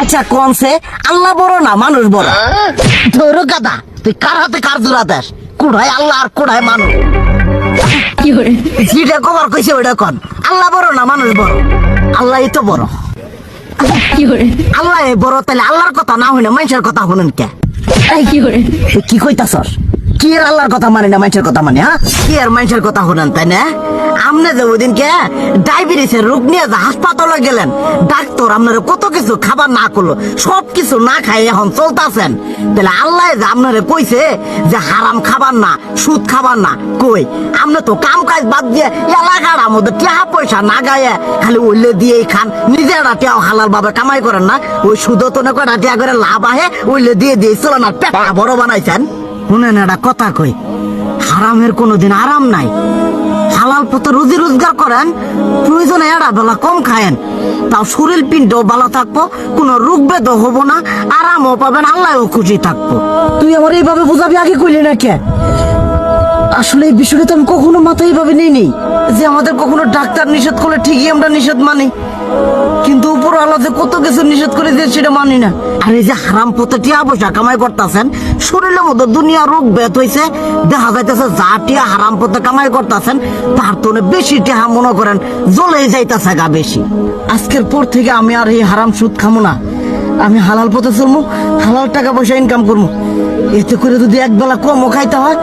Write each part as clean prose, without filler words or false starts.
আচ্ছা কোনছে আল্লাহ বড় না মানুষ বড়? ধরো গাদা, তুই কার হাতে কার জোড়া দেশ? কুড়াই আল্লাহ আর কুড়াই মানুষ। যেটা কবার কইছে ওইটা কন। আল্লাহ বড় না মানুষ বড়? আল্লাহই তো বড়। আল্লাহ বড়, তাহলে আল্লাহর কথা না হইনা মানুষের কথা শুনেন কে? তুই কি কইতাছস? কি এর আল্লাহর কথা মানে না মানুষের কথা মানে? হ্যাঁ, কি আর মানুষের কথা শুনেন তাই না? আমনে যে ওই দিনকে ডায়াবেটিসের রোগ নিয়ে যে হাসপাতালে গেলেন, ডাক্তার আপনার কত কিছু খাবার না করলো, সব কিছু না খাই এখন চলতেছেন। তাহলে আল্লাহ যে আপনারে কইছে যে হারাম খাবার না, সুদ খাবার না, কই আপনি তো কাম কাজ বাদ দিয়ে এলাকার মধ্যে টাকা পয়সা না গায়ে খালি ওইলে দিয়েই খান, নিজেরা টিয়াও হালাল ভাবে কামাই করেন না, ওই সুদ তো না কয়টা টিয়া করে লাভ আহে ওইলে দিয়ে দিয়ে চলেন আর পেট বড় বানাইছেন। শুনেন একটা কথা কই, হারামের কোনোদিন আরাম নাই। হালাল পথে রুজি রোজগার করেন, প্রয়োজনে এরা বেলা কম খায়েন, তাও শরীর পিণ্ডও ভালো থাকবো, কোনো রোগ বেদও হবো না, আরামও পাবেন, আল্লাহও খুশি থাকবো। তুই আমার এইভাবে বুঝাবি আগে কইলি না কে? আসলে এই বিষয়টা তো আমি কখনো মাথায় এইভাবে নিইনি যে আমাদের কখনো ডাক্তার নিষেধ করলে ঠিকই আমরা নিষেধ মানি, কিন্তু উপর আলাদা কত কিছু নিষেধ করে দিয়ে সেটা মানি না। আর এই যে হারাম পথে টিয়া পয়সা কামাই করতেছেন, শরীরের মধ্যে দুনিয়া রোগ বেত হয়েছে, দেখা যাইতেছে যা টিয়া হারাম পথে কামাই করতেছেন তার তো বেশি টিয়া মনে করেন জ্বলেই যাইতেছে গা বেশি। আজকের পর থেকে আমি আর এই হারাম সুদ খামো না, আমি হালাল পথে চলবো, হালাল টাকা পয়সা ইনকাম করবো। এতে করে যদি একবেলা কমও খাইতে হয়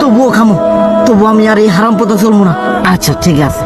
তবুও খামো, তবু আমি আর এই হারাম পথে চলবো না। আচ্ছা ঠিক আছে।